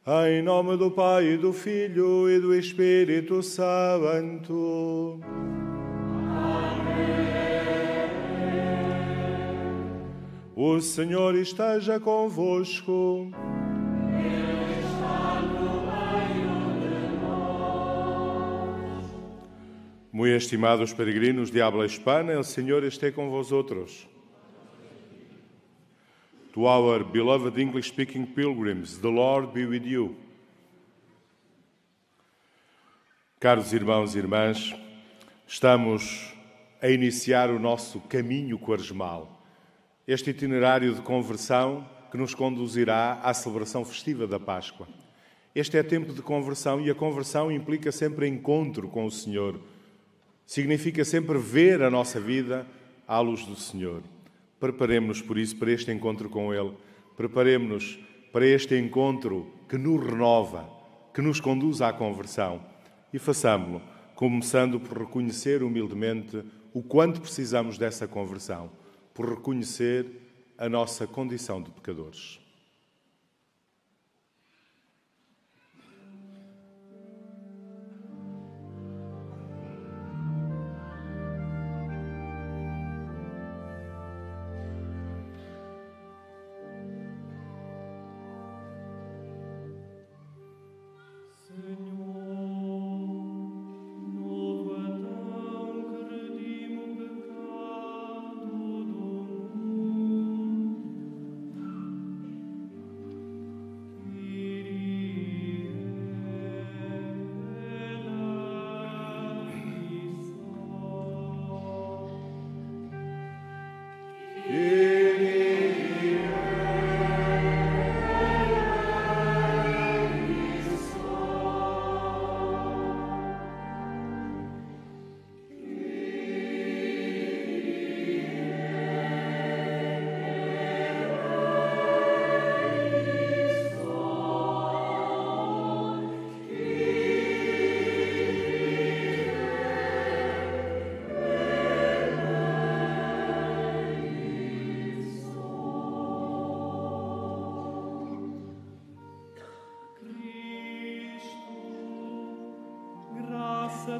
Em nome do Pai, e do Filho e do Espírito Santo. Amém. O Senhor esteja convosco. Ele está no meio de nós. Muito estimados peregrinos de habla hispana, o Senhor esteja com vosotros. To our beloved English-speaking pilgrims, the Lord be with you. Caros irmãos e irmãs, estamos a iniciar o nosso caminho quaresmal, este itinerário de conversão que nos conduzirá à celebração festiva da Páscoa. Este é tempo de conversão e a conversão implica sempre encontro com o Senhor. Significa sempre ver a nossa vida à luz do Senhor. Preparemo-nos, por isso, para este encontro com Ele. Preparemo-nos para este encontro que nos renova, que nos conduz à conversão. E façamo-lo, começando por reconhecer humildemente o quanto precisamos dessa conversão, por reconhecer a nossa condição de pecadores.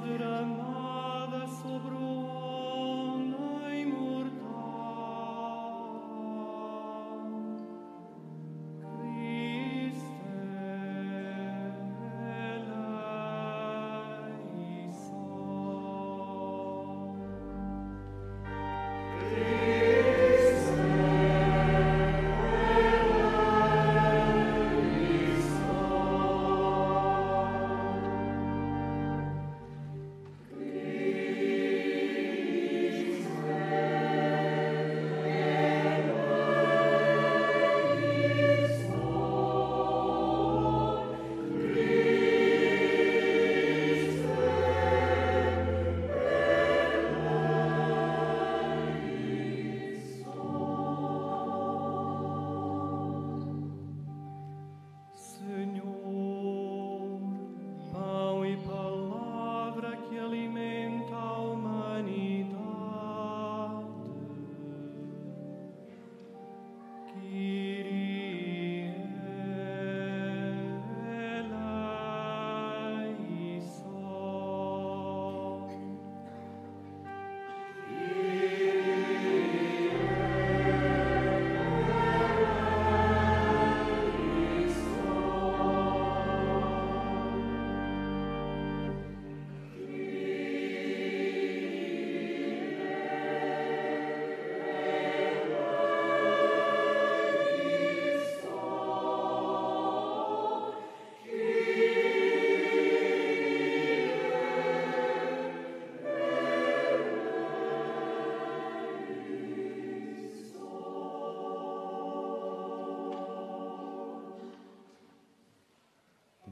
Derramada sobre o homem mortal. Cristo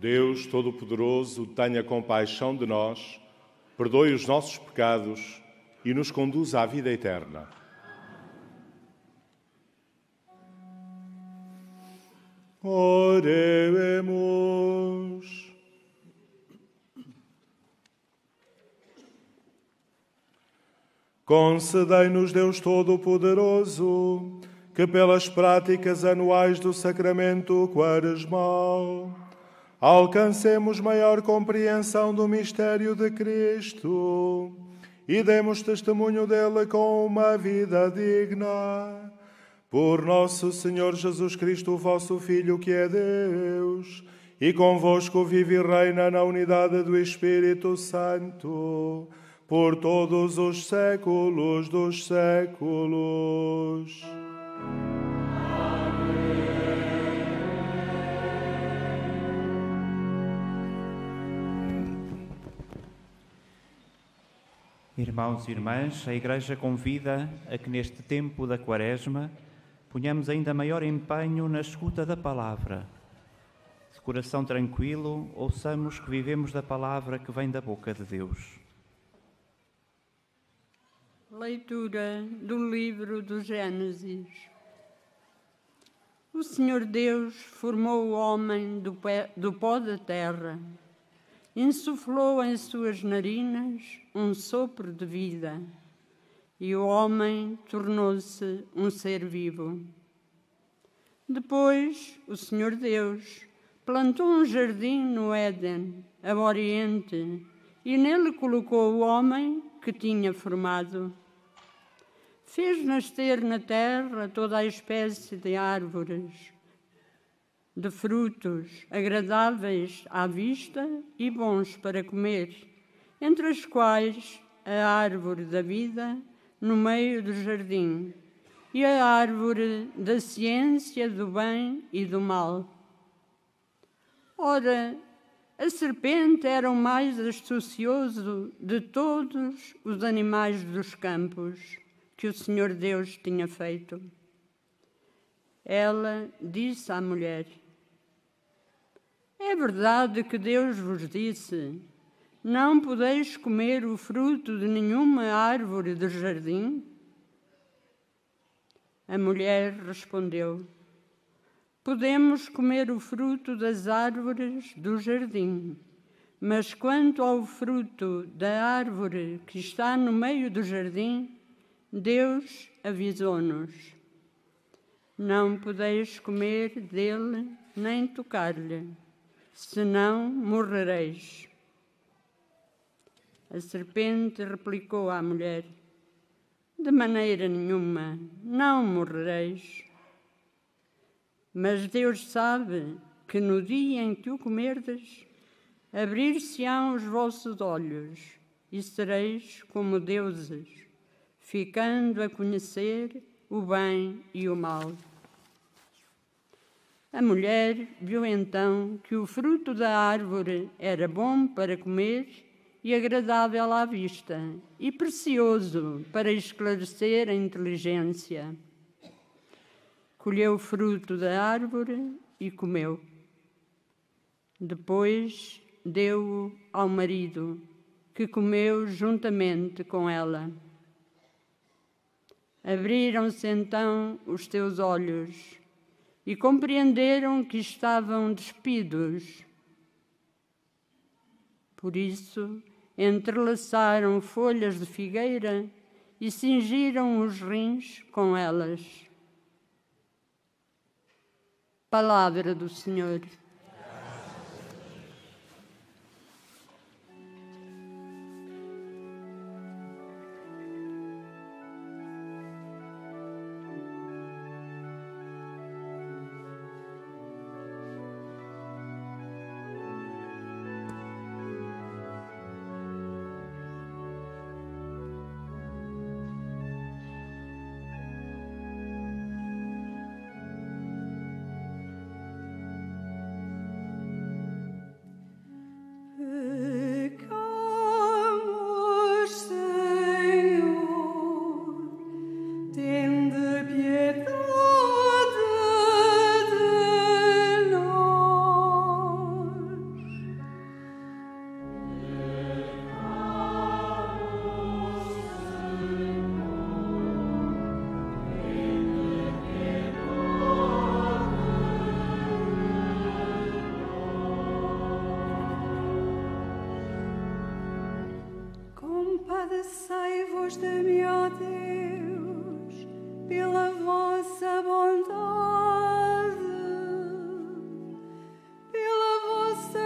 Deus Todo-Poderoso, tenha compaixão de nós, perdoe os nossos pecados e nos conduza à vida eterna. Oremos. Concedei-nos, Deus Todo-Poderoso, que pelas práticas anuais do sacramento quaresmal alcancemos maior compreensão do mistério de Cristo e demos testemunho dele com uma vida digna. Por nosso Senhor Jesus Cristo, vosso Filho, que é Deus, e convosco vive e reina na unidade do Espírito Santo, por todos os séculos dos séculos. Irmãos e irmãs, a Igreja convida a que neste tempo da Quaresma ponhamos ainda maior empenho na escuta da palavra. De coração tranquilo, ouçamos que vivemos da palavra que vem da boca de Deus. Leitura do livro do Gênesis. O Senhor Deus formou o homem do pó da terra, insuflou em suas narinas um sopro de vida, e o homem tornou-se um ser vivo. Depois, o Senhor Deus plantou um jardim no Éden, a oriente, e nele colocou o homem que tinha formado. Fez nascer na terra toda a espécie de árvores, de frutos agradáveis à vista e bons para comer, entre as quais a árvore da vida no meio do jardim e a árvore da ciência do bem e do mal. Ora, a serpente era o mais astucioso de todos os animais dos campos que o Senhor Deus tinha feito. Ela disse à mulher: é verdade que Deus vos disse: não podeis comer o fruto de nenhuma árvore do jardim? A mulher respondeu: podemos comer o fruto das árvores do jardim, mas quanto ao fruto da árvore que está no meio do jardim, Deus avisou-nos: não podeis comer dele nem tocar-lhe, senão morrereis. A serpente replicou à mulher: de maneira nenhuma, não morrereis. Mas Deus sabe que no dia em que o comerdes, abrir-se-ão os vossos olhos e sereis como deuses, ficando a conhecer o bem e o mal. A mulher viu então que o fruto da árvore era bom para comer e agradável à vista, e precioso para esclarecer a inteligência. Colheu o fruto da árvore e comeu. Depois deu-o ao marido, que comeu juntamente com ela. Abriram-se então os seus olhos e compreenderam que estavam despidos. Por isso, entrelaçaram folhas de figueira e cingiram os rins com elas. Palavra do Senhor. Compadecei-vos de mim, ó Deus, pela vossa bondade, pela vossa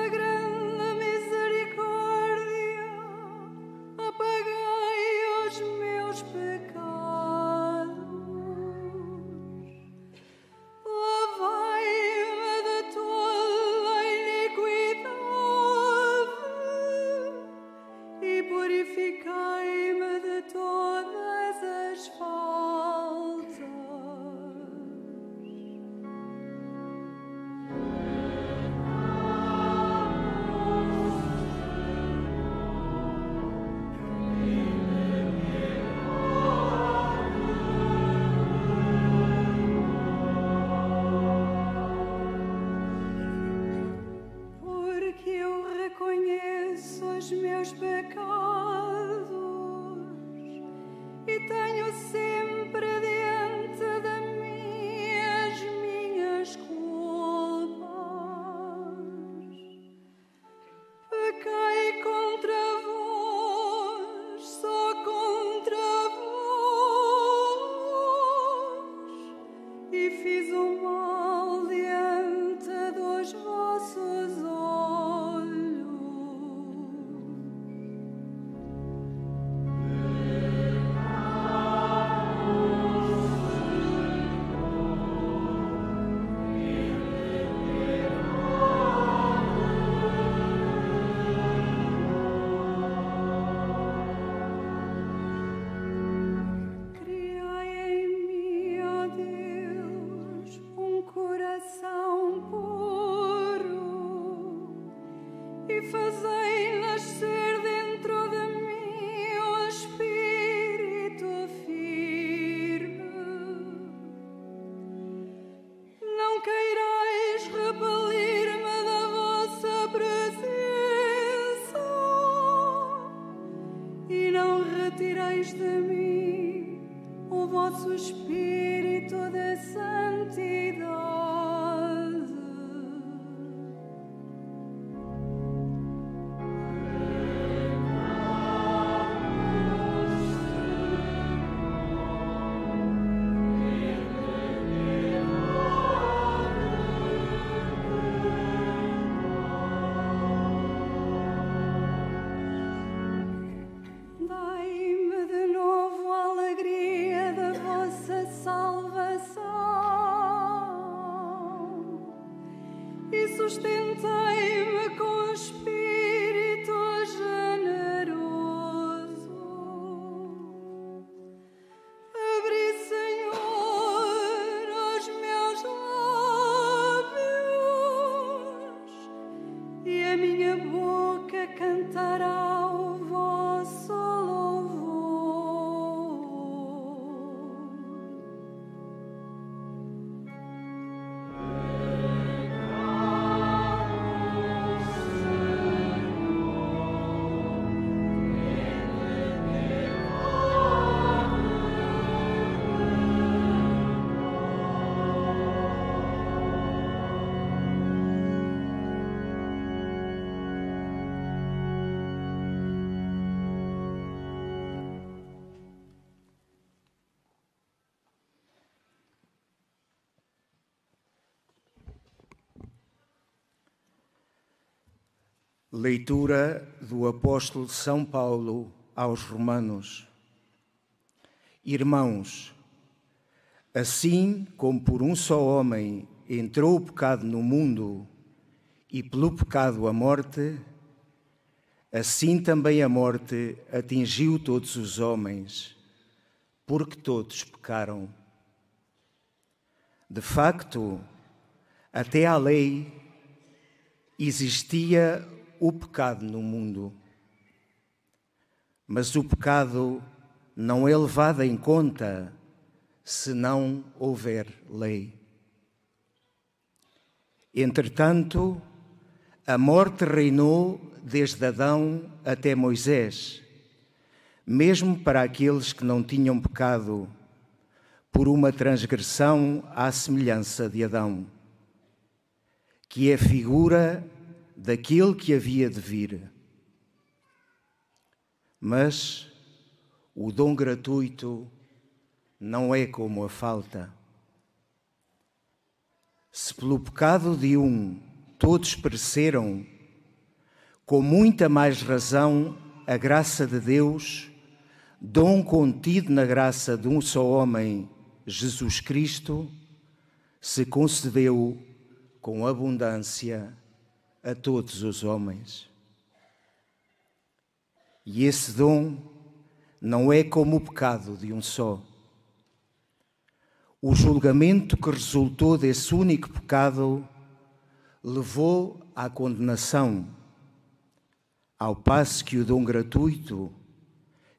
espírito de santidade. Dai-me de novo a alegria da vossa salvação e sustentei-me com espírito generoso. Abri, Senhor, os meus lábios e a minha boca cantará o vosso louvor. Leitura do apóstolo São Paulo aos Romanos. Irmãos, assim como por um só homem entrou o pecado no mundo e pelo pecado a morte, assim também a morte atingiu todos os homens, porque todos pecaram. De facto, até à lei existia o pecado no mundo. Mas o pecado não é levado em conta se não houver lei. Entretanto, a morte reinou desde Adão até Moisés, mesmo para aqueles que não tinham pecado, por uma transgressão à semelhança de Adão, que é figura daquele que havia de vir. Mas o dom gratuito não é como a falta. Se pelo pecado de um todos pereceram, com muita mais razão a graça de Deus, dom contido na graça de um só homem, Jesus Cristo, se concedeu com abundância a todos os homens. E esse dom não é como o pecado de um só. O julgamento que resultou desse único pecado levou à condenação, ao passo que o dom gratuito,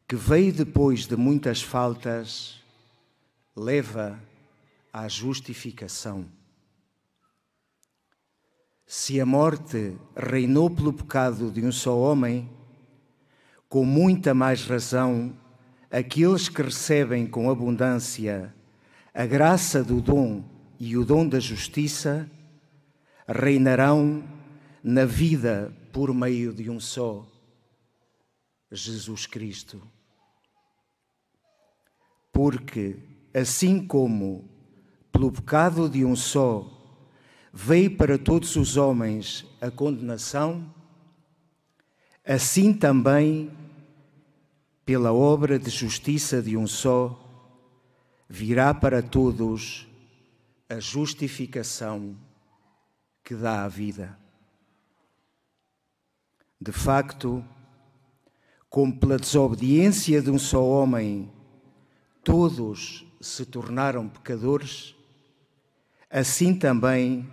que veio depois de muitas faltas, leva à justificação. Se a morte reinou pelo pecado de um só homem, com muita mais razão, aqueles que recebem com abundância a graça do dom e o dom da justiça, reinarão na vida por meio de um só, Jesus Cristo. Porque, assim como pelo pecado de um só veio para todos os homens a condenação, assim também, pela obra de justiça de um só, virá para todos a justificação que dá a vida. De facto, como pela desobediência de um só homem todos se tornaram pecadores, assim também,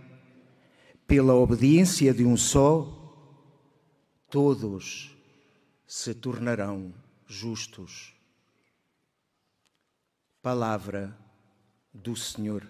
pela obediência de um só, todos se tornarão justos. Palavra do Senhor.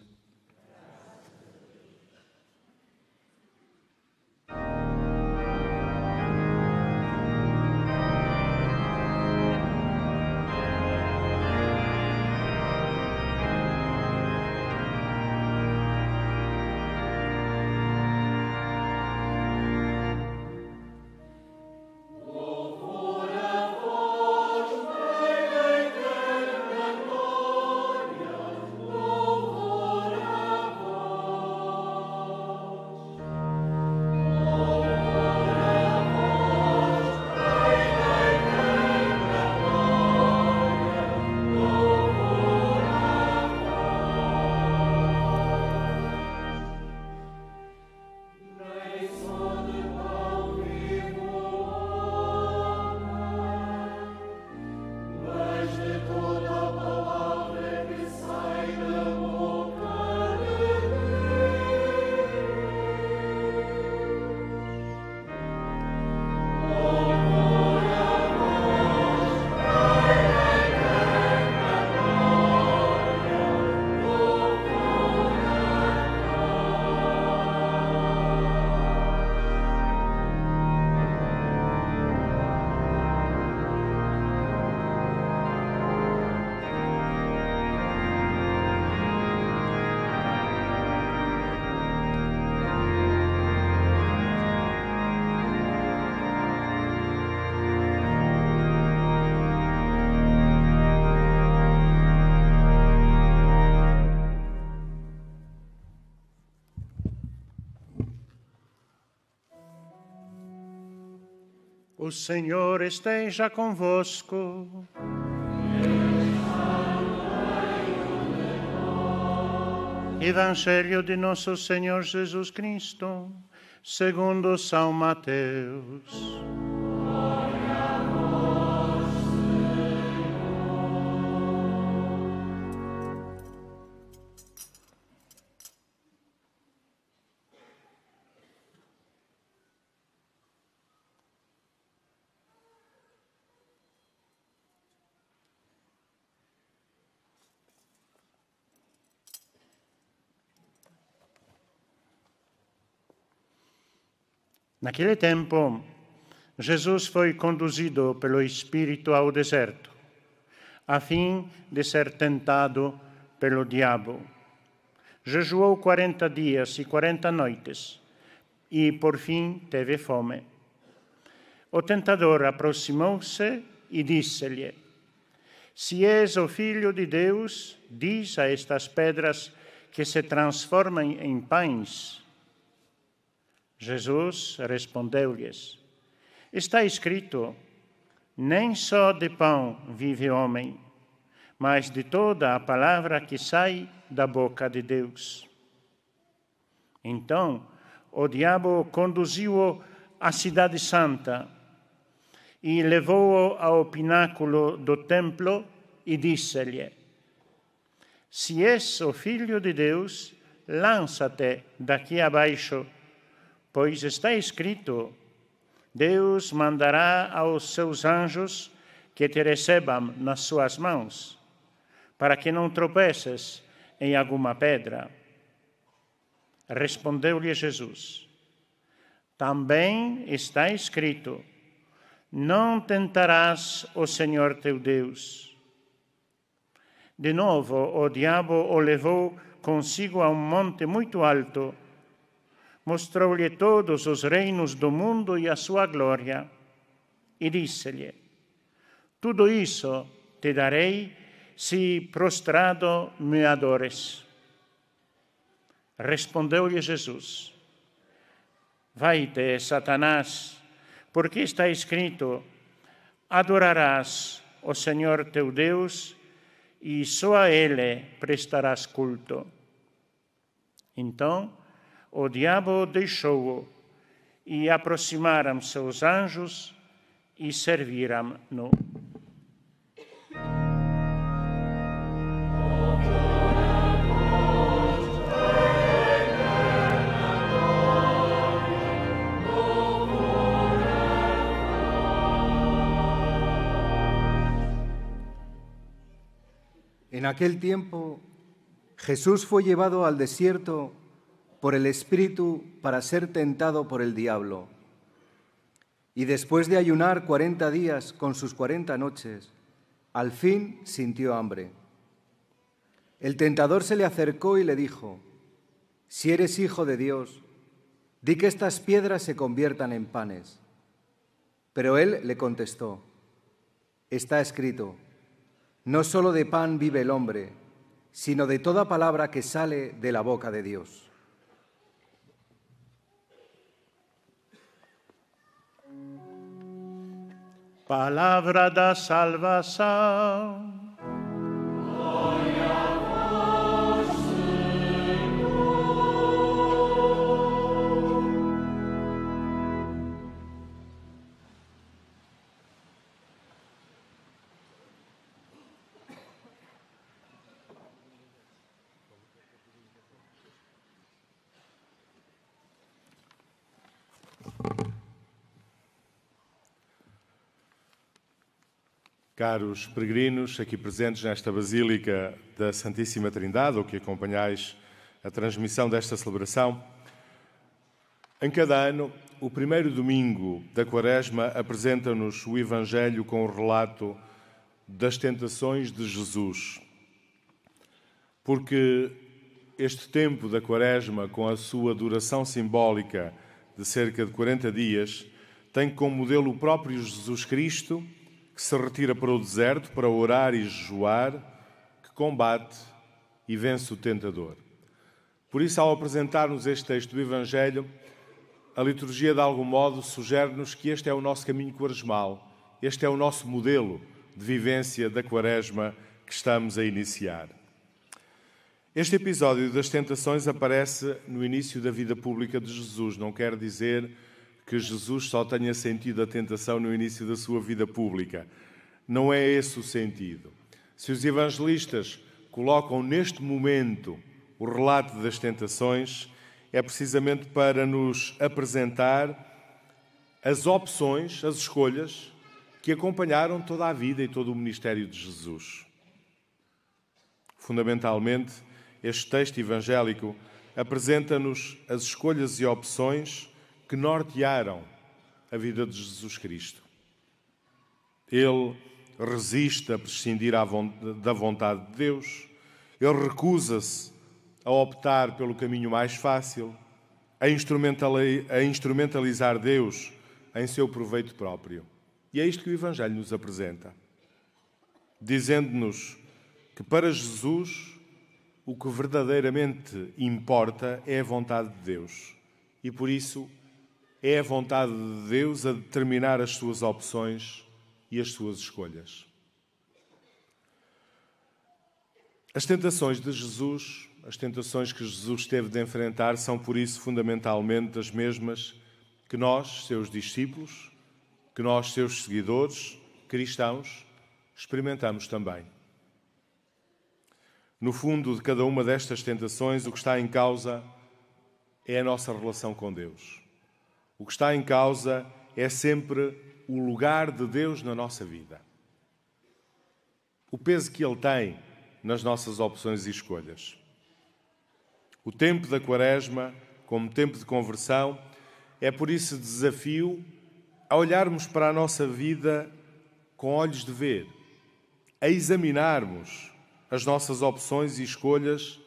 O Senhor esteja convosco. Evangelho de nosso Senhor Jesus Cristo, segundo São Mateus. Naquele tempo, Jesus foi conduzido pelo Espírito ao deserto, a fim de ser tentado pelo diabo. Jejuou 40 dias e 40 noites, e por fim teve fome. O tentador aproximou-se e disse-lhe: Se és o Filho de Deus, diz a estas pedras que se transformem em pães. Jesus respondeu-lhes: Está escrito, nem só de pão vive o homem, mas de toda a palavra que sai da boca de Deus. Então, o diabo conduziu-o à cidade santa e levou-o ao pináculo do templo e disse-lhe: Se és o Filho de Deus, lança-te daqui abaixo, pois está escrito, Deus mandará aos seus anjos que te recebam nas suas mãos, para que não tropeces em alguma pedra. Respondeu-lhe Jesus: Também está escrito, não tentarás o Senhor teu Deus. De novo, o diabo o levou consigo a um monte muito alto, mostrou-lhe todos os reinos do mundo e a sua glória, e disse-lhe: Tudo isso te darei se prostrado me adores. Respondeu-lhe Jesus: Vai-te, Satanás, porque está escrito, adorarás o Senhor teu Deus e só a Ele prestarás culto. Então, o diabo deixou-o e aproximaram-se os anjos e serviram-no. En aquel tiempo, Jesús fue llevado al desierto por el Espíritu para ser tentado por el diablo. Y después de ayunar 40 días con sus 40 noches, al fin sintió hambre. El tentador se le acercó y le dijo: Si eres hijo de Dios, di que estas piedras se conviertan en panes. Pero él le contestó: Está escrito, no solo de pan vive el hombre, sino de toda palabra que sale de la boca de Dios. Palavra da salvação. Caros peregrinos aqui presentes nesta Basílica da Santíssima Trindade, ou que acompanhais a transmissão desta celebração, em cada ano, o primeiro domingo da Quaresma apresenta-nos o Evangelho com o relato das tentações de Jesus. Porque este tempo da Quaresma, com a sua duração simbólica de cerca de 40 dias, tem como modelo o próprio Jesus Cristo, que se retira para o deserto para orar e jejuar, que combate e vence o tentador. Por isso, ao apresentar-nos este texto do Evangelho, a liturgia, de algum modo, sugere-nos que este é o nosso caminho quaresmal, este é o nosso modelo de vivência da Quaresma que estamos a iniciar. Este episódio das tentações aparece no início da vida pública de Jesus. Não quer dizer que Jesus só tenha sentido a tentação no início da sua vida pública. Não é esse o sentido. Se os evangelistas colocam neste momento o relato das tentações, é precisamente para nos apresentar as opções, as escolhas que acompanharam toda a vida e todo o ministério de Jesus. Fundamentalmente, este texto evangélico apresenta-nos as escolhas e opções que nortearam a vida de Jesus Cristo. Ele resiste a prescindir da vontade de Deus, ele recusa-se a optar pelo caminho mais fácil, a instrumentalizar Deus em seu proveito próprio. E é isto que o Evangelho nos apresenta, dizendo-nos que para Jesus o que verdadeiramente importa é a vontade de Deus. E por isso é a vontade de Deus a determinar as suas opções e as suas escolhas. As tentações de Jesus, as tentações que Jesus teve de enfrentar, são por isso fundamentalmente as mesmas que nós, seus discípulos, que nós, seus seguidores, cristãos, experimentamos também. No fundo de cada uma destas tentações, o que está em causa é a nossa relação com Deus. O que está em causa é sempre o lugar de Deus na nossa vida. O peso que Ele tem nas nossas opções e escolhas. O tempo da Quaresma, como tempo de conversão, é por isso desafio a olharmos para a nossa vida com olhos de ver, a examinarmos as nossas opções e escolhas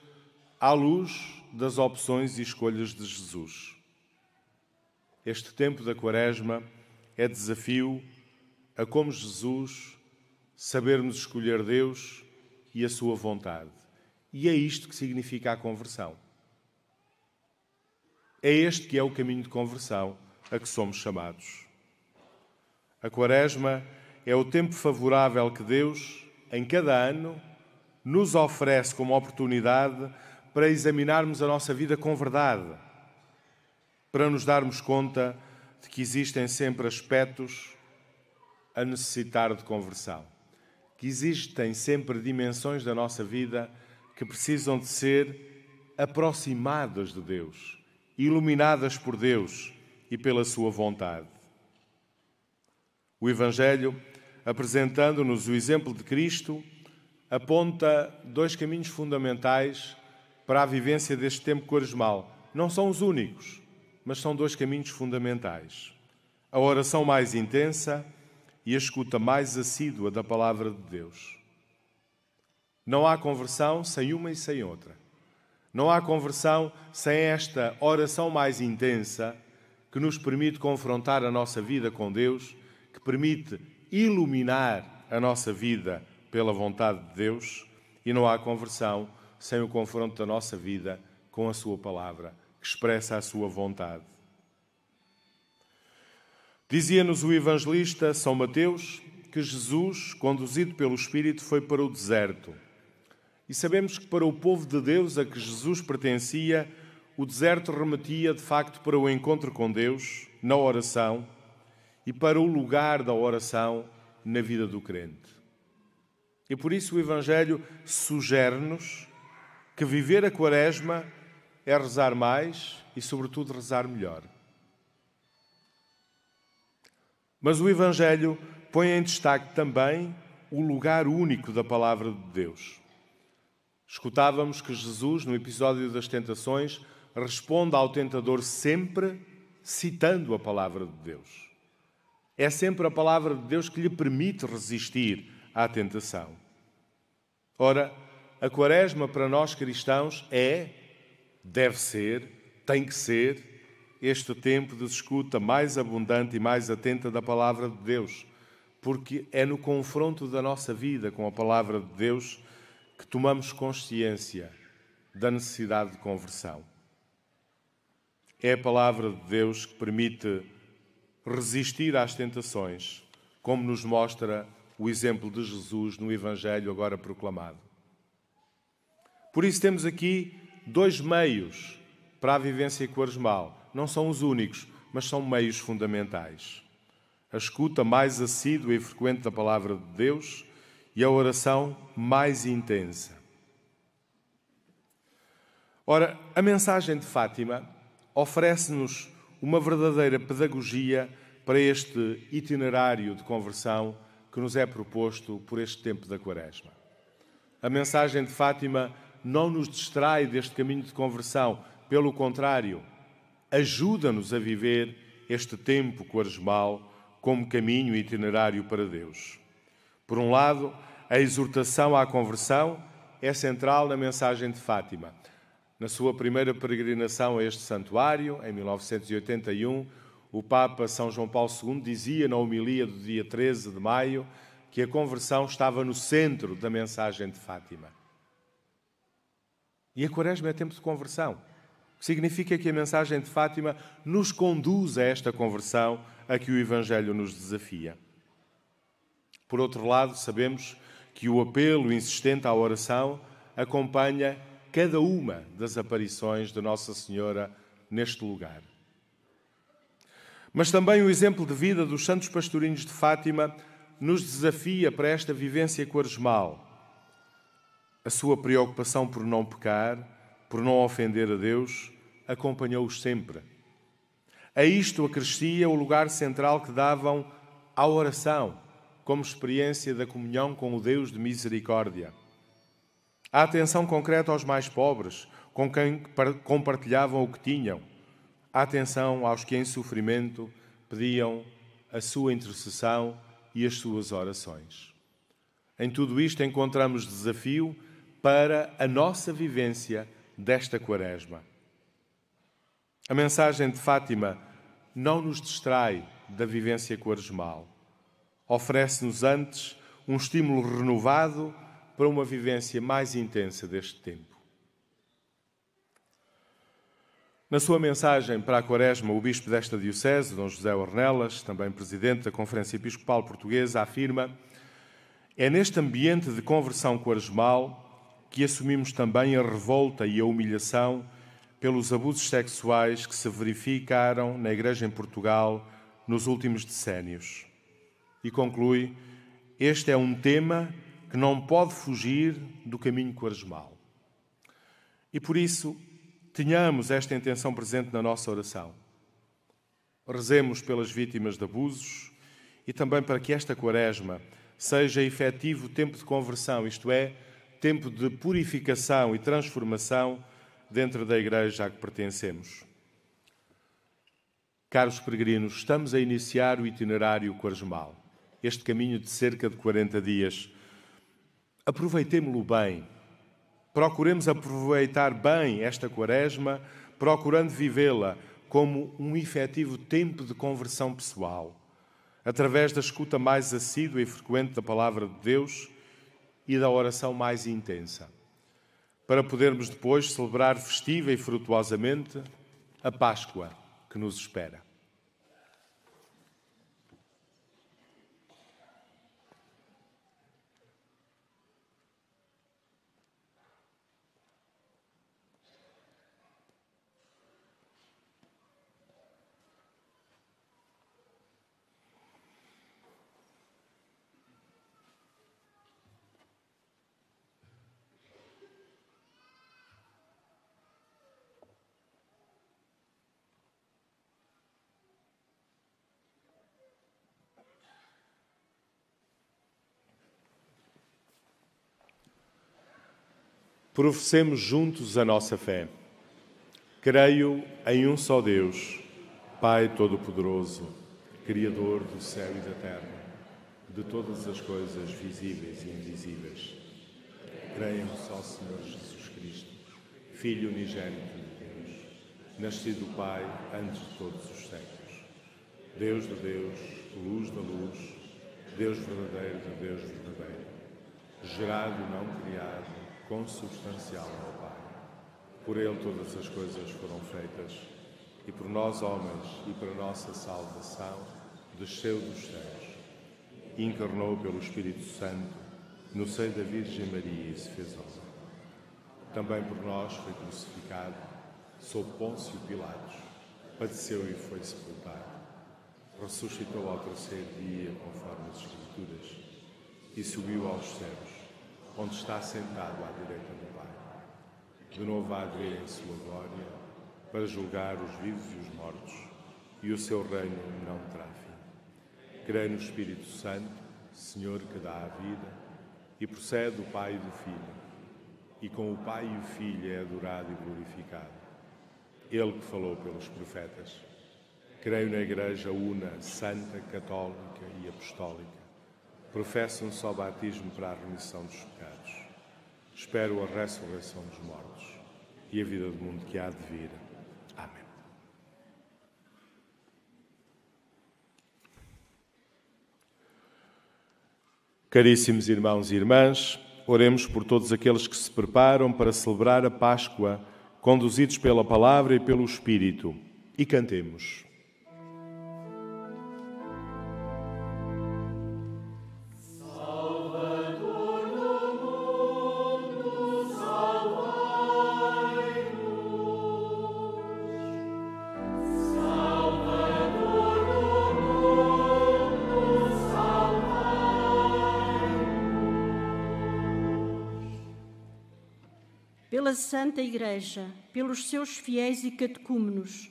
à luz das opções e escolhas de Jesus. Este tempo da Quaresma é desafio a, como Jesus, sabermos escolher Deus e a sua vontade. E é isto que significa a conversão. É este que é o caminho de conversão a que somos chamados. A Quaresma é o tempo favorável que Deus, em cada ano, nos oferece como oportunidade para examinarmos a nossa vida com verdade, para nos darmos conta de que existem sempre aspectos a necessitar de conversão, que existem sempre dimensões da nossa vida que precisam de ser aproximadas de Deus, iluminadas por Deus e pela sua vontade. O Evangelho, apresentando-nos o exemplo de Cristo, aponta dois caminhos fundamentais para a vivência deste tempo quaresmal. Não são os únicos, mas são dois caminhos fundamentais. A oração mais intensa e a escuta mais assídua da palavra de Deus. Não há conversão sem uma e sem outra. Não há conversão sem esta oração mais intensa que nos permite confrontar a nossa vida com Deus, que permite iluminar a nossa vida pela vontade de Deus, e não há conversão sem o confronto da nossa vida com a sua palavra, que expressa a sua vontade. Dizia-nos o evangelista São Mateus que Jesus, conduzido pelo Espírito, foi para o deserto. E sabemos que para o povo de Deus a que Jesus pertencia, o deserto remetia de facto para o encontro com Deus, na oração, e para o lugar da oração na vida do crente. E por isso o Evangelho sugere-nos que viver a Quaresma é rezar mais e, sobretudo, rezar melhor. Mas o Evangelho põe em destaque também o lugar único da palavra de Deus. Escutávamos que Jesus, no episódio das tentações, responde ao tentador sempre citando a palavra de Deus. É sempre a palavra de Deus que lhe permite resistir à tentação. Ora, a Quaresma para nós cristãos deve ser, tem que ser, este tempo de escuta mais abundante e mais atenta da palavra de Deus, porque é no confronto da nossa vida com a palavra de Deus que tomamos consciência da necessidade de conversão. É a palavra de Deus que permite resistir às tentações, como nos mostra o exemplo de Jesus no Evangelho agora proclamado. Por isso temos aqui dois meios para a vivência quaresmal. Não são os únicos, mas são meios fundamentais. A escuta mais assídua e frequente da palavra de Deus e a oração mais intensa. Ora, a mensagem de Fátima oferece-nos uma verdadeira pedagogia para este itinerário de conversão que nos é proposto por este tempo da Quaresma. A mensagem de Fátima não nos distrai deste caminho de conversão, pelo contrário, ajuda-nos a viver este tempo quaresmal como caminho e itinerário para Deus. Por um lado, a exortação à conversão é central na mensagem de Fátima. Na sua primeira peregrinação a este santuário, em 1981, o Papa São João Paulo II dizia na homilia do dia 13 de maio que a conversão estava no centro da mensagem de Fátima. E a Quaresma é tempo de conversão, o que significa que a mensagem de Fátima nos conduz a esta conversão a que o Evangelho nos desafia. Por outro lado, sabemos que o apelo insistente à oração acompanha cada uma das aparições de Nossa Senhora neste lugar. Mas também o exemplo de vida dos santos pastorinhos de Fátima nos desafia para esta vivência quaresmal. A sua preocupação por não pecar, por não ofender a Deus, acompanhou-os sempre. A isto acrescia o lugar central que davam à oração, como experiência da comunhão com o Deus de misericórdia. A atenção concreta aos mais pobres, com quem compartilhavam o que tinham. A atenção aos que em sofrimento pediam a sua intercessão e as suas orações. Em tudo isto encontramos desafio para a nossa vivência desta Quaresma. A mensagem de Fátima não nos distrai da vivência quaresmal. Oferece-nos antes um estímulo renovado para uma vivência mais intensa deste tempo. Na sua mensagem para a Quaresma, o bispo desta diocese, Dom José Ornelas, também presidente da Conferência Episcopal Portuguesa, afirma: é neste ambiente de conversão quaresmal que assumimos também a revolta e a humilhação pelos abusos sexuais que se verificaram na Igreja em Portugal nos últimos decénios. E conclui: este é um tema que não pode fugir do caminho quaresmal. E por isso, tenhamos esta intenção presente na nossa oração. Rezemos pelas vítimas de abusos e também para que esta Quaresma seja efetivo tempo de conversão, isto é, tempo de purificação e transformação dentro da Igreja a que pertencemos. Caros peregrinos, estamos a iniciar o itinerário quaresmal, este caminho de cerca de 40 dias. Aproveitemo-lo bem. Procuremos aproveitar bem esta Quaresma, procurando vivê-la como um efetivo tempo de conversão pessoal, através da escuta mais assídua e frequente da Palavra de Deus e da oração mais intensa, para podermos depois celebrar festiva e frutuosamente a Páscoa que nos espera. Professemos juntos a nossa fé. Creio em um só Deus, Pai Todo-Poderoso, Criador do céu e da terra, de todas as coisas visíveis e invisíveis. Creio em um só Senhor Jesus Cristo, Filho unigênito de Deus, nascido do Pai antes de todos os séculos. Deus de Deus, luz da luz, Deus verdadeiro de Deus verdadeiro, gerado e não criado, consubstancial ao Pai. Por Ele todas as coisas foram feitas, e por nós homens e para nossa salvação, desceu dos céus, e encarnou pelo Espírito Santo no seio da Virgem Maria e se fez homem. Também por nós foi crucificado, sob Pôncio Pilatos, padeceu e foi sepultado. Ressuscitou ao terceiro dia, conforme as Escrituras, e subiu aos céus, onde está sentado à direita do Pai. De novo há de vir em sua glória, para julgar os vivos e os mortos, e o seu reino não terá fim. Creio no Espírito Santo, Senhor que dá a vida, e procede do Pai e do Filho, e com o Pai e o Filho é adorado e glorificado. Ele que falou pelos profetas. Creio na Igreja una, santa, católica e apostólica. Professo um só batismo para a remissão dos pecados. Espero a ressurreição dos mortos e a vida do mundo que há de vir. Amém. Caríssimos irmãos e irmãs, oremos por todos aqueles que se preparam para celebrar a Páscoa, conduzidos pela Palavra e pelo Espírito, e cantemos. Pela Santa Igreja, pelos seus fiéis e catecúmenos,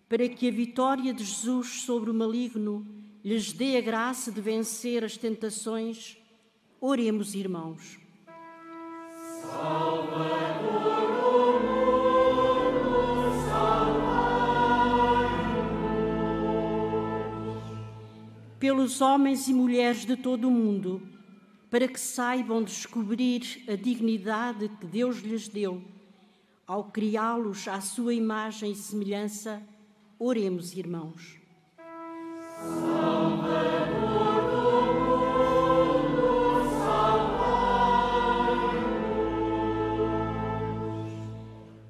para que a vitória de Jesus sobre o maligno lhes dê a graça de vencer as tentações, oremos, irmãos. Salvador do mundo, salvai-nos. Pelos homens e mulheres de todo o mundo, para que saibam descobrir a dignidade que Deus lhes deu, ao criá-los à sua imagem e semelhança, oremos, irmãos. Salvador do mundo, salvai-nos.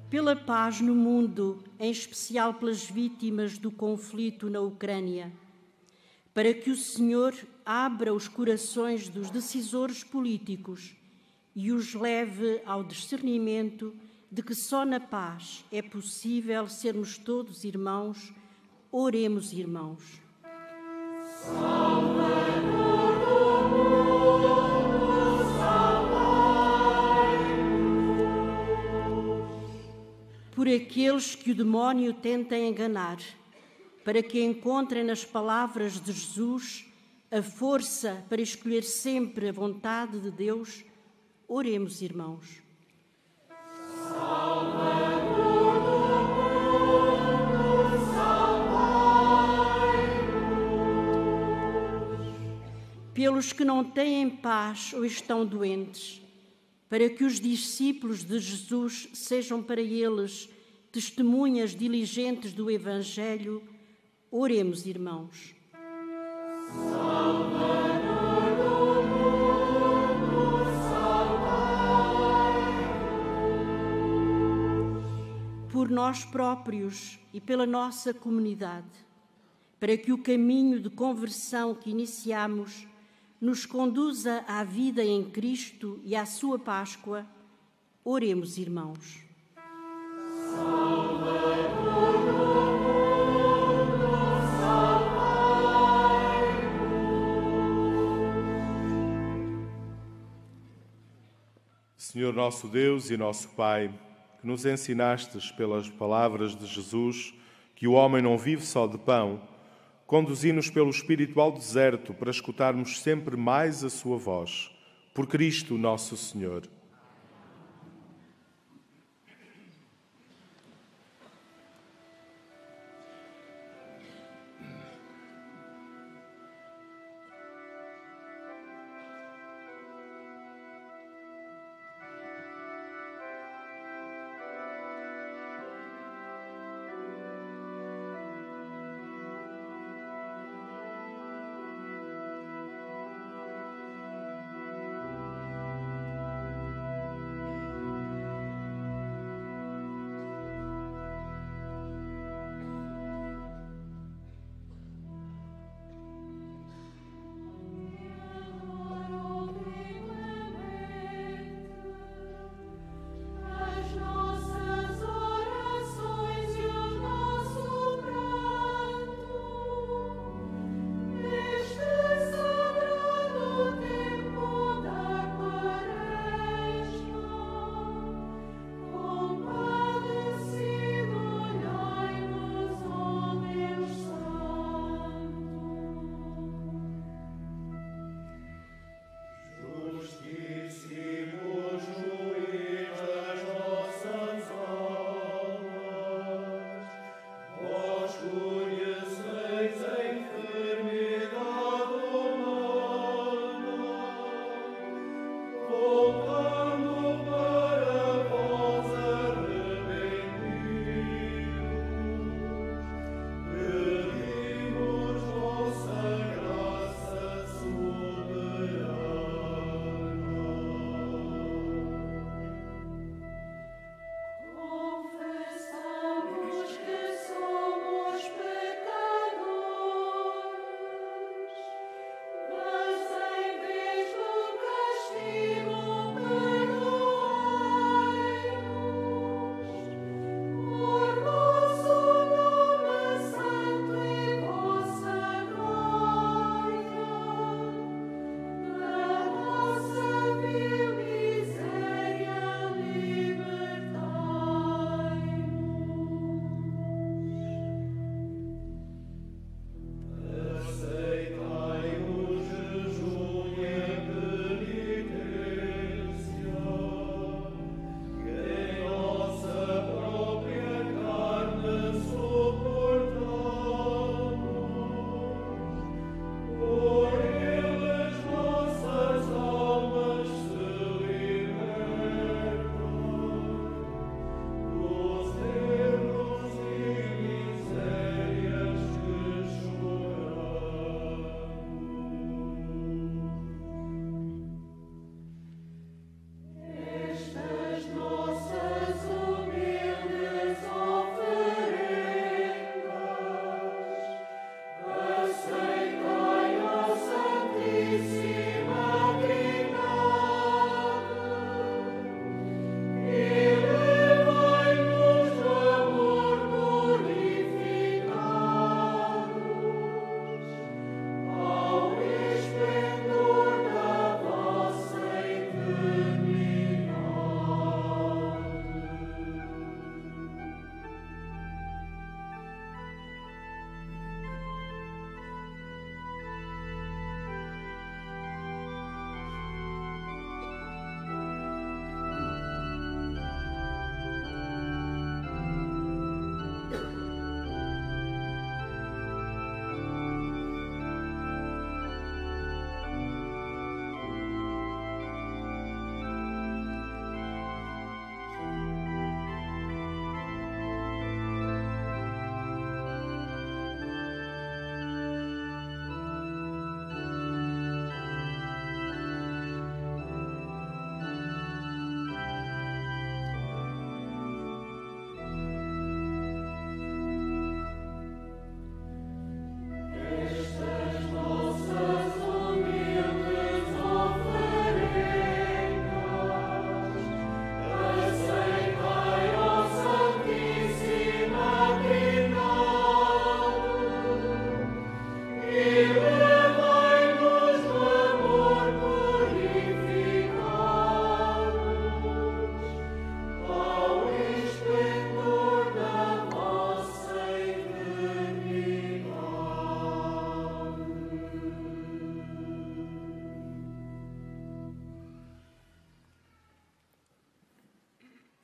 Pela paz no mundo, em especial pelas vítimas do conflito na Ucrânia, para que o Senhor abra os corações dos decisores políticos e os leve ao discernimento de que só na paz é possível sermos todos irmãos, oremos, irmãos. Salvador do mundo, salvai-nos. Por aqueles que o demónio tenta enganar, para que encontrem nas palavras de Jesus a força para escolher sempre a vontade de Deus, oremos, irmãos. Salvador do mundo, salvai-nos. Pelos que não têm paz ou estão doentes, para que os discípulos de Jesus sejam para eles testemunhas diligentes do Evangelho, oremos, irmãos. Salvador do mundo, salvai-nos. Por nós próprios e pela nossa comunidade, para que o caminho de conversão que iniciamos nos conduza à vida em Cristo e à sua Páscoa, oremos, irmãos. Salvador do mundo, salvai-nos. Senhor nosso Deus e nosso Pai, que nos ensinastes pelas palavras de Jesus que o homem não vive só de pão, conduzi-nos pelo Espírito ao deserto para escutarmos sempre mais a sua voz. Por Cristo nosso Senhor.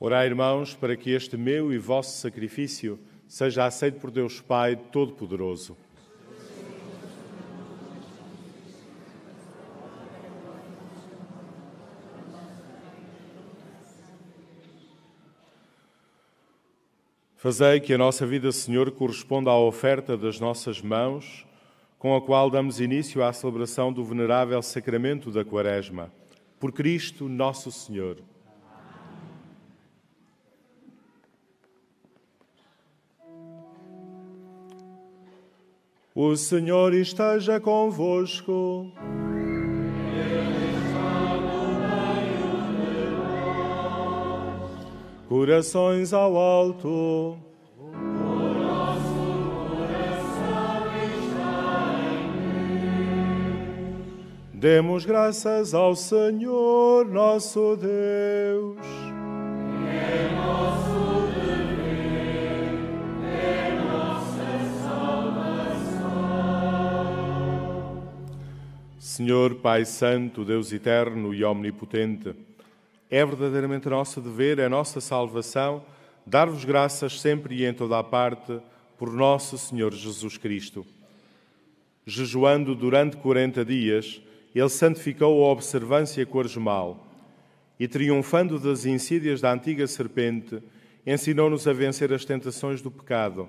Orai, irmãos, para que este meu e vosso sacrifício seja aceito por Deus Pai Todo-Poderoso. Fazei que a nossa vida, Senhor, corresponda à oferta das nossas mãos, com a qual damos início à celebração do venerável sacramento da Quaresma. Por Cristo nosso Senhor. O Senhor esteja convosco. Corações ao alto. Demos graças ao Senhor nosso Deus. É nosso dever, é nossa salvação. Senhor Pai Santo, Deus eterno e omnipotente, é verdadeiramente nosso dever, é nossa salvação, dar-vos graças sempre e em toda a parte por nosso Senhor Jesus Cristo. Jejuando durante 40 dias, Ele santificou a observância quaresmal e, triunfando das insídias da antiga serpente, ensinou-nos a vencer as tentações do pecado,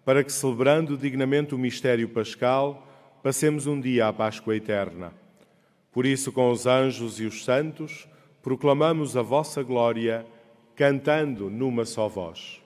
para que, celebrando dignamente o mistério pascal, passemos um dia à Páscoa eterna. Por isso, com os anjos e os santos, proclamamos a vossa glória, cantando numa só voz.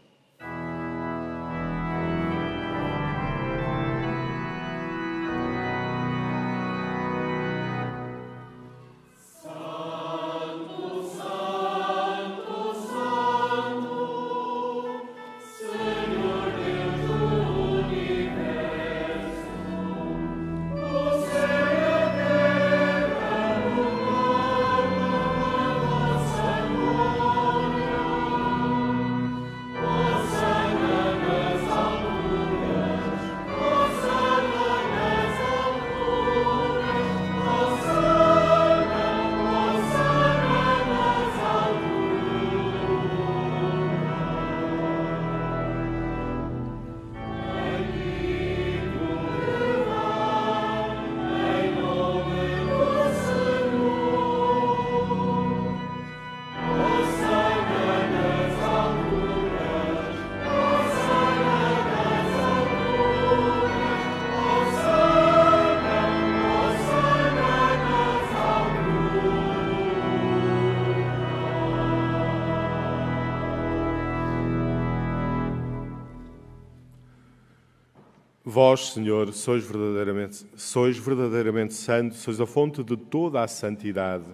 Vós, Senhor, sois verdadeiramente santo, sois a fonte de toda a santidade.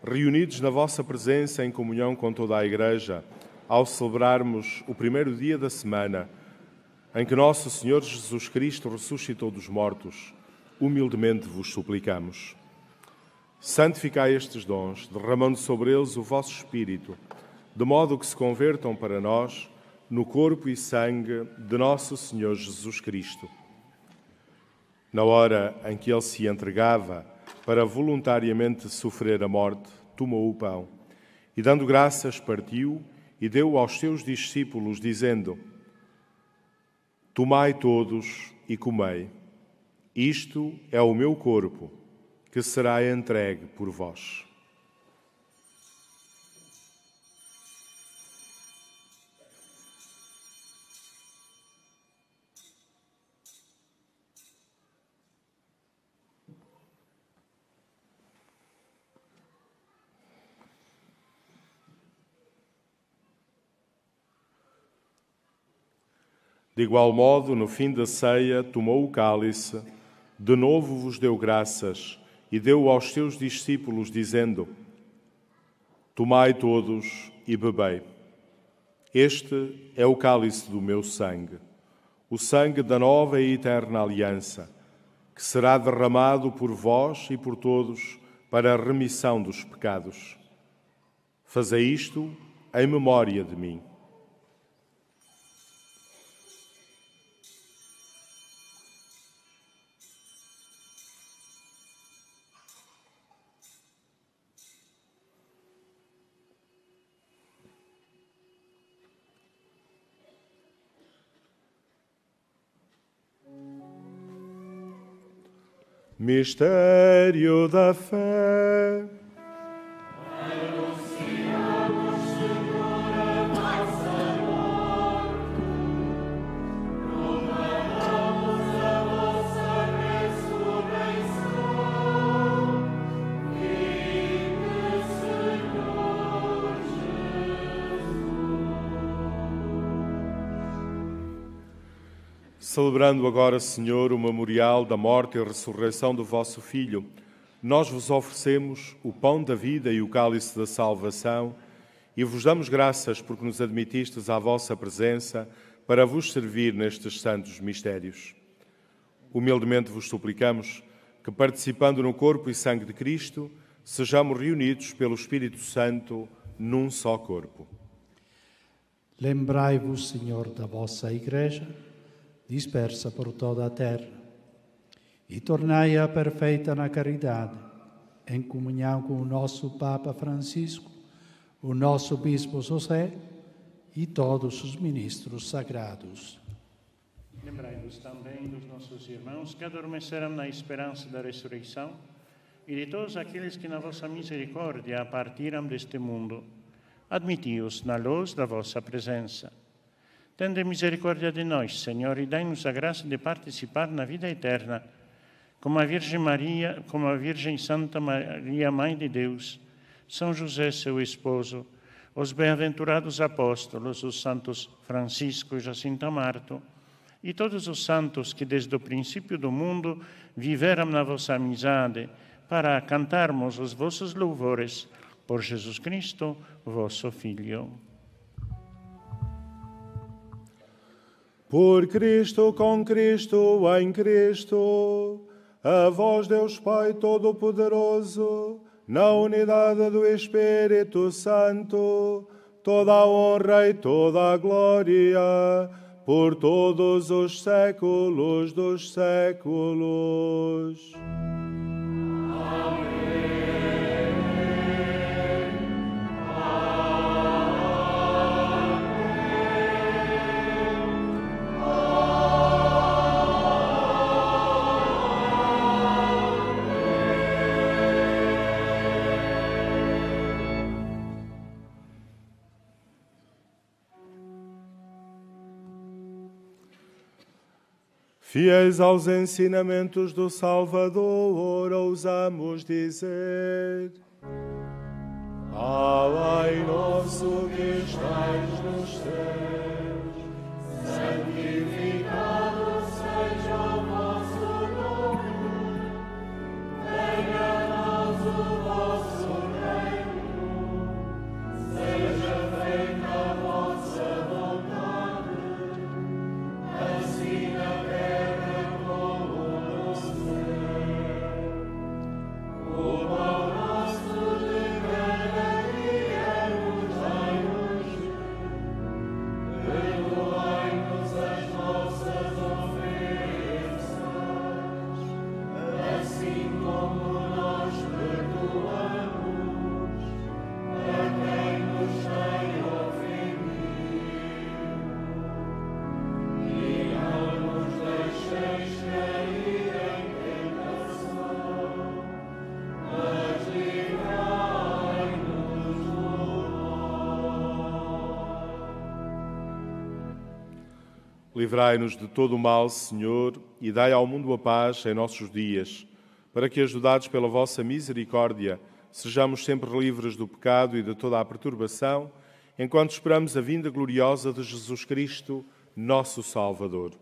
Reunidos na vossa presença em comunhão com toda a Igreja, ao celebrarmos o primeiro dia da semana, em que nosso Senhor Jesus Cristo ressuscitou dos mortos, humildemente vos suplicamos. Santificai estes dons, derramando sobre eles o vosso Espírito, de modo que se convertam para nós no corpo e sangue de nosso Senhor Jesus Cristo. Na hora em que Ele se entregava para voluntariamente sofrer a morte, tomou o pão e, dando graças, partiu e deu aos seus discípulos, dizendo: Tomai todos e comei. Isto é o meu corpo, que será entregue por vós. De igual modo, no fim da ceia, tomou o cálice, de novo vos deu graças e deu aos seus discípulos, dizendo: Tomai todos e bebei. Este é o cálice do meu sangue, o sangue da nova e eterna aliança, que será derramado por vós e por todos para a remissão dos pecados. Fazei isto em memória de mim. Mistério da fé. Anunciamos, Senhor, a vossa morte, proclamamos a vossa ressurreição. Vive, Senhor Jesus. Celebrando agora, Senhor, o memorial da morte e ressurreição do vosso Filho, nós vos oferecemos o pão da vida e o cálice da salvação e vos damos graças porque nos admitistes à vossa presença para vos servir nestes santos mistérios. Humildemente vos suplicamos que, participando no corpo e sangue de Cristo, sejamos reunidos pelo Espírito Santo num só corpo. Lembrai-vos, Senhor, da vossa Igreja, dispersa por toda a terra, e tornai-a perfeita na caridade, em comunhão com o nosso Papa Francisco, o nosso Bispo José e todos os ministros sagrados. Lembrai-vos também dos nossos irmãos que adormeceram na esperança da ressurreição e de todos aqueles que na vossa misericórdia partiram deste mundo. Admiti-os na luz da vossa presença. Tende misericórdia de nós, Senhor, e dai-nos a graça de participar na vida eterna, como a Virgem Maria, como a Virgem Santa Maria, Mãe de Deus, São José, seu esposo, os bem-aventurados apóstolos, os santos Francisco e Jacinto Marto, e todos os santos que desde o princípio do mundo viveram na vossa amizade, para cantarmos os vossos louvores por Jesus Cristo, vosso Filho. Por Cristo, com Cristo, em Cristo, a vós, Deus Pai Todo-Poderoso, na unidade do Espírito Santo, toda a honra e toda a glória, por todos os séculos dos séculos. Fiéis aos ensinamentos do Salvador, ousamos dizer: Pai nosso que estais nos céus, santificado seja o vosso nome. Venha a nós o vosso reino. Seja feita a vossa vontade, assim na terra como no céu. O pão nosso de cada dia nos dai hoje. Perdoai-nos as nossas ofensas, assim como nós perdoamos a quem nos tem ofendido. E não nos deixeis cair em tentação, mas livrai-nos do mal. Livrai-nos de todo o mal, Senhor, e dai ao mundo a paz em nossos dias, para que, ajudados pela vossa misericórdia, sejamos sempre livres do pecado e de toda a perturbação, enquanto esperamos a vinda gloriosa de Jesus Cristo, nosso Salvador.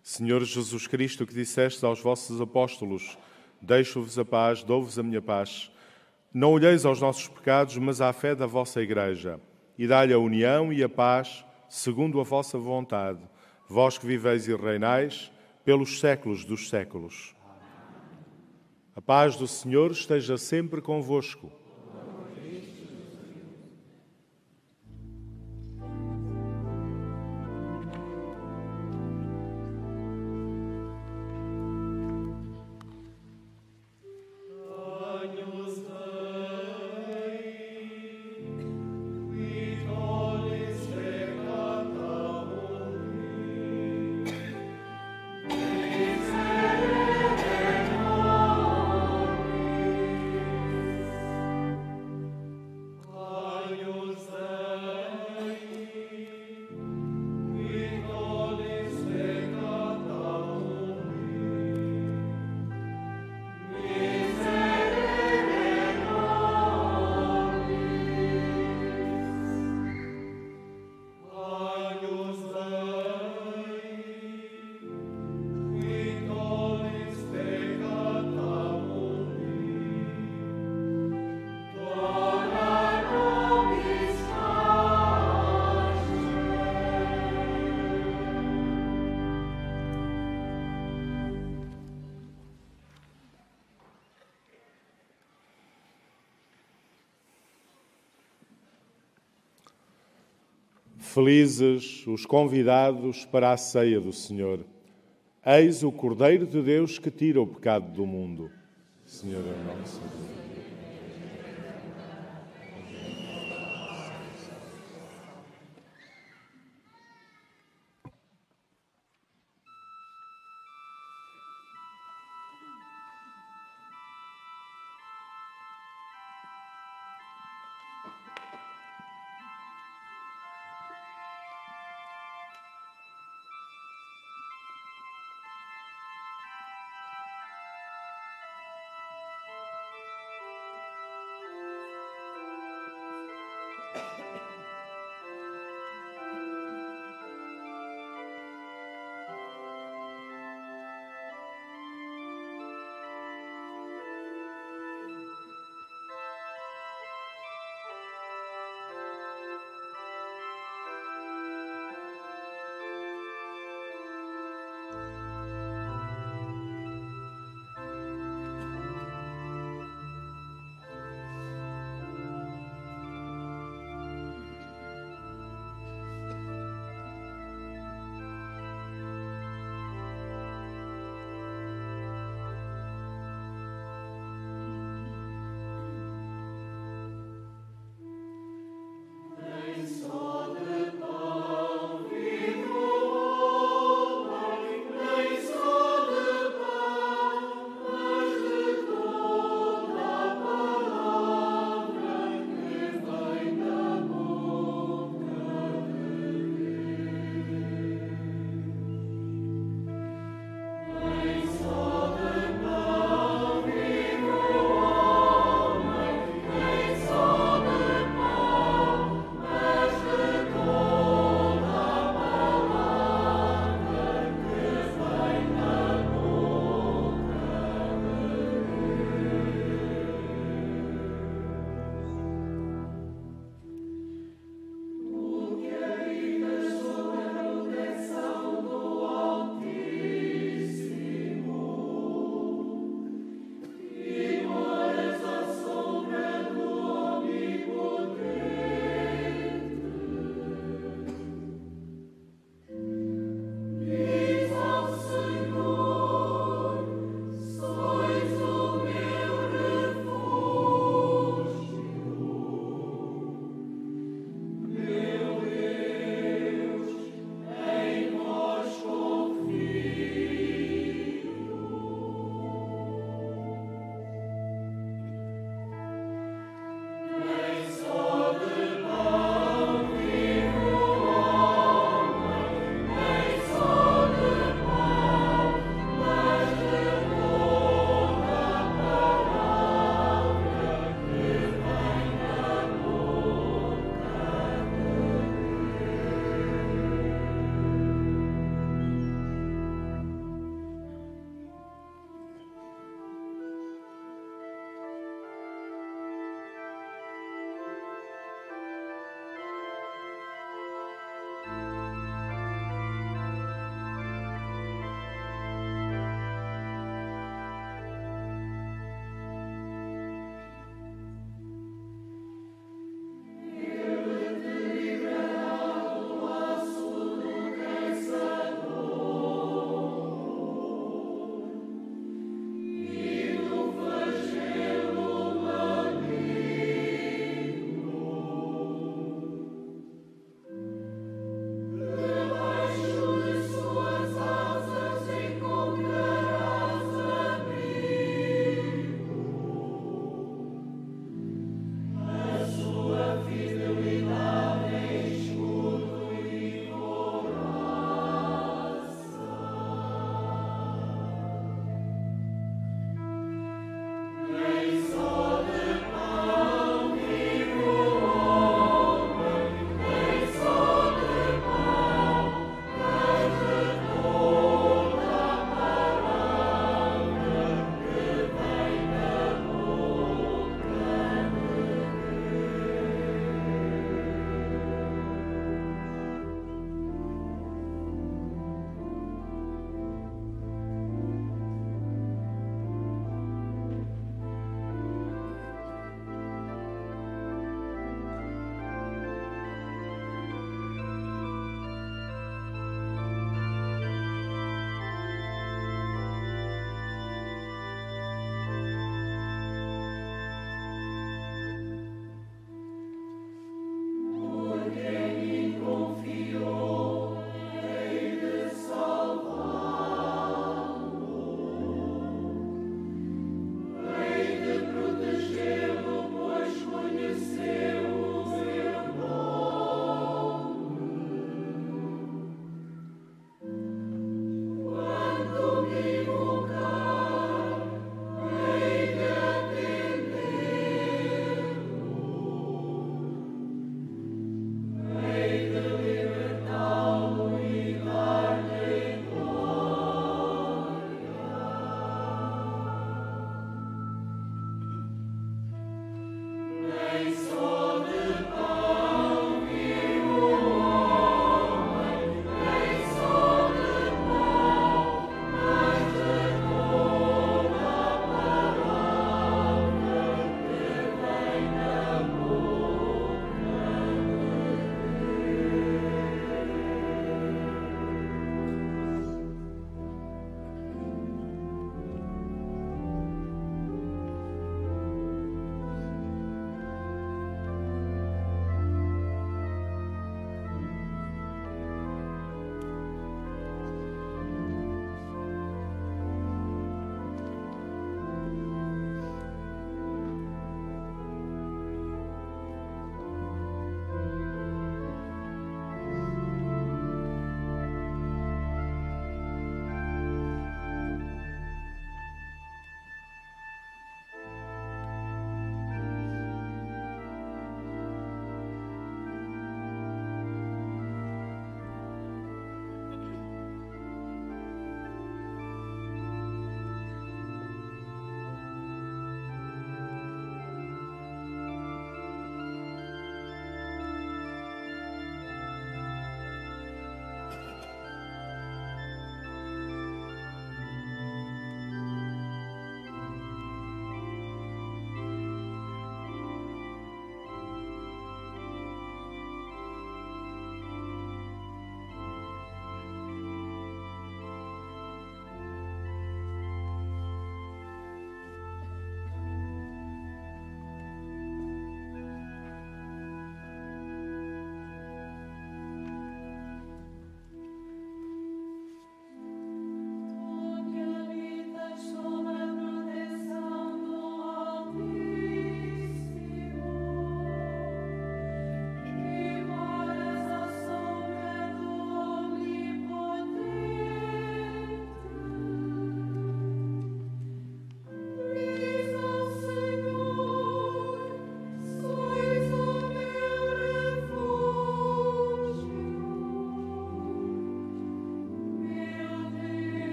Senhor Jesus Cristo, que disseste aos vossos apóstolos: deixo-vos a paz, dou-vos a minha paz. Não olheis aos nossos pecados, mas à fé da vossa Igreja, e dai-lhe a união e a paz, segundo a vossa vontade, vós que viveis e reinais pelos séculos dos séculos. A paz do Senhor esteja sempre convosco. Felizes os convidados para a ceia do Senhor. Eis o Cordeiro de Deus que tira o pecado do mundo. Senhor é nosso Deus.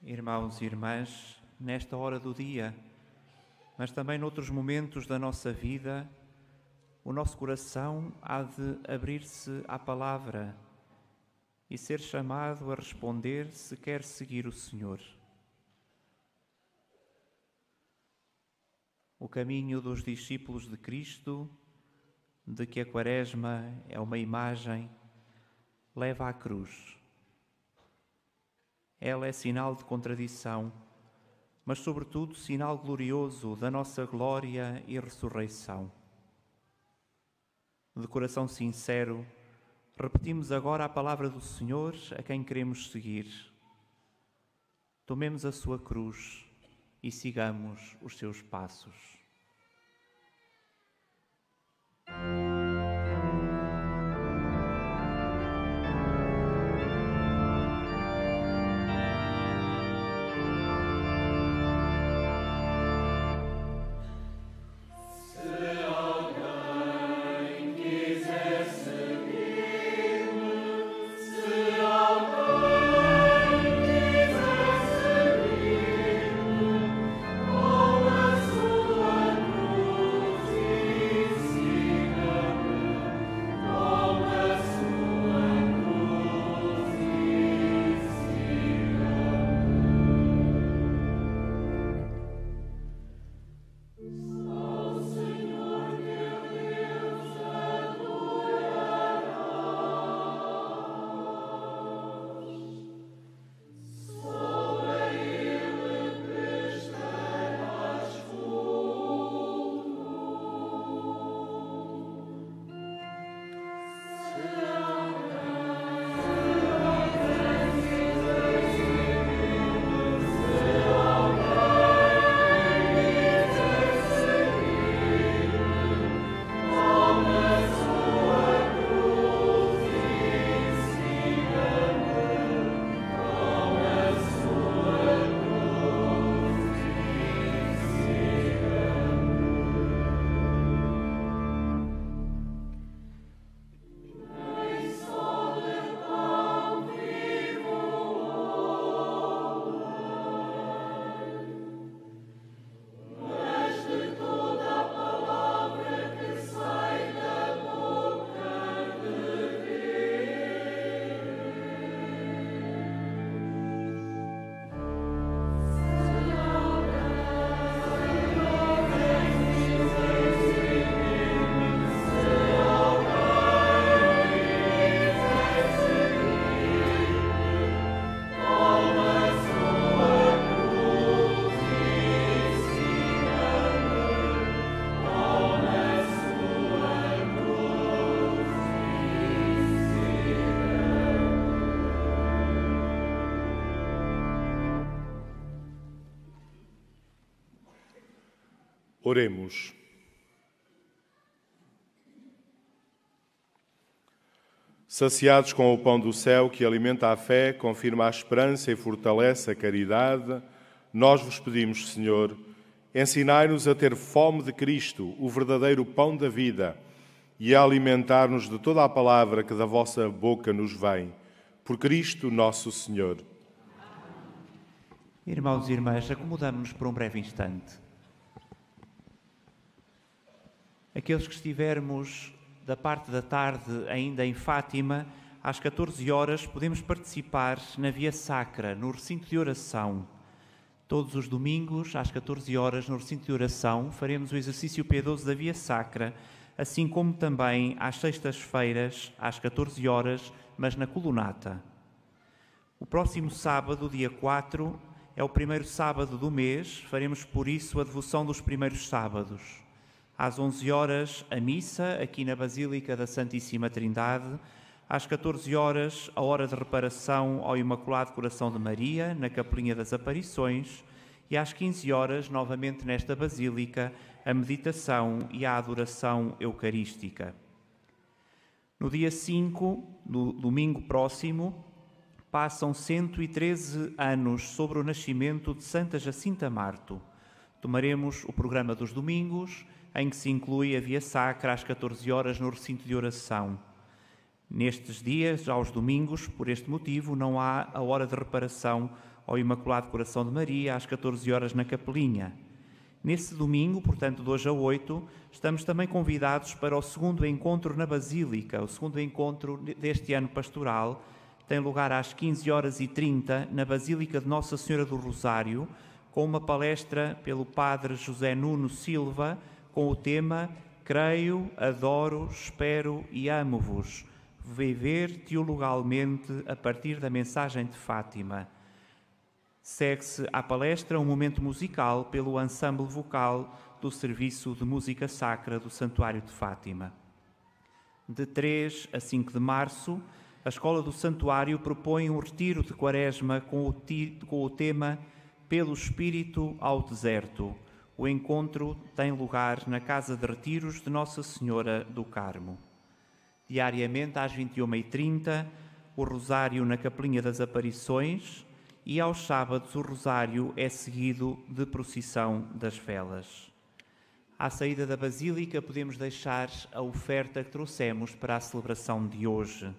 Irmãos e irmãs, nesta hora do dia, mas também noutros momentos da nossa vida, o nosso coração há de abrir-se à palavra e ser chamado a responder se quer seguir o Senhor. O caminho dos discípulos de Cristo, de que a Quaresma é uma imagem, leva à cruz. Ela é sinal de contradição, mas sobretudo sinal glorioso da nossa glória e ressurreição. De coração sincero, repetimos agora a palavra do Senhor a quem queremos seguir. Tomemos a sua cruz e sigamos os seus passos. Oremos. Saciados com o pão do céu que alimenta a fé, confirma a esperança e fortalece a caridade, nós vos pedimos, Senhor, ensinai-nos a ter fome de Cristo, o verdadeiro pão da vida, e a alimentar-nos de toda a palavra que da vossa boca nos vem. Por Cristo nosso Senhor. Irmãos e irmãs, acomodamo-nos por um breve instante. Aqueles que estivermos da parte da tarde ainda em Fátima, às 14 horas podemos participar na Via Sacra, no recinto de oração. Todos os domingos, às 14 horas, no recinto de oração, faremos o exercício piedoso da Via Sacra, assim como também às sextas-feiras, às 14 horas, mas na Colunata. O próximo sábado, dia 4, é o primeiro sábado do mês, faremos por isso a devoção dos primeiros sábados. Às 11 horas, a missa, aqui na Basílica da Santíssima Trindade. Às 14 horas, a hora de reparação ao Imaculado Coração de Maria, na Capelinha das Aparições. E às 15 horas, novamente nesta Basílica, a meditação e a adoração eucarística. No dia 5, no domingo próximo, passam 113 anos sobre o nascimento de Santa Jacinta Marto. Tomaremos o programa dos domingos, em que se inclui a Via Sacra às 14 horas no recinto de oração. Nestes dias, aos domingos, por este motivo, não há a hora de reparação ao Imaculado Coração de Maria, às 14 horas na Capelinha. Nesse domingo, portanto, de hoje a 8, estamos também convidados para o segundo encontro na Basílica. O segundo encontro deste ano pastoral tem lugar às 15h30 na Basílica de Nossa Senhora do Rosário, com uma palestra pelo Padre José Nuno Silva, com o tema Creio, Adoro, Espero e Amo-vos. Viver teologalmente a partir da mensagem de Fátima. Segue-se à palestra um momento musical pelo ensemble vocal do Serviço de Música Sacra do Santuário de Fátima. De 3 a 5 de março, a Escola do Santuário propõe um retiro de Quaresma com o tema Pelo Espírito ao Deserto. O encontro tem lugar na Casa de Retiros de Nossa Senhora do Carmo. Diariamente, às 21h30, o Rosário na Capelinha das Aparições, e aos sábados o rosário é seguido de procissão das velas. À saída da Basílica podemos deixar a oferta que trouxemos para a celebração de hoje.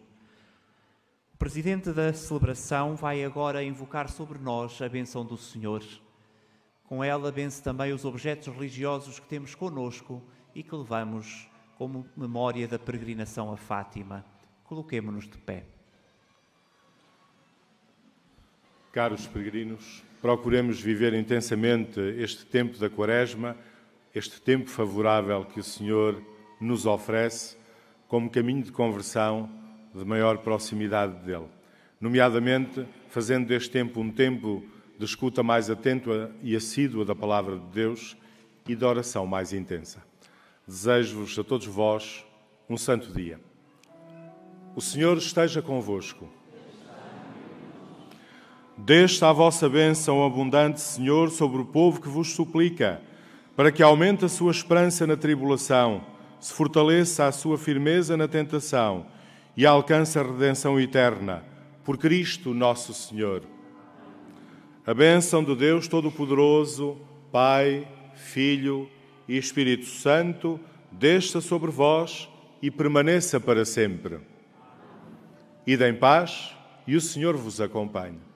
O Presidente da celebração vai agora invocar sobre nós a bênção do Senhor. Com ela benze também os objetos religiosos que temos conosco e que levamos como memória da peregrinação a Fátima. Coloquemo-nos de pé. Caros peregrinos, procuremos viver intensamente este tempo da Quaresma, este tempo favorável que o Senhor nos oferece como caminho de conversão, de maior proximidade dele. Nomeadamente, fazendo deste tempo um tempo de escuta mais atenta e assídua da Palavra de Deus e de oração mais intensa. Desejo-vos a todos vós um santo dia. O Senhor esteja convosco. Desça a vossa bênção abundante, Senhor, sobre o povo que vos suplica, para que aumente a sua esperança na tribulação, se fortaleça a sua firmeza na tentação e alcance a redenção eterna, por Cristo nosso Senhor. A bênção de Deus Todo-Poderoso, Pai, Filho e Espírito Santo, desça sobre vós e permaneça para sempre. Ide em paz e o Senhor vos acompanhe.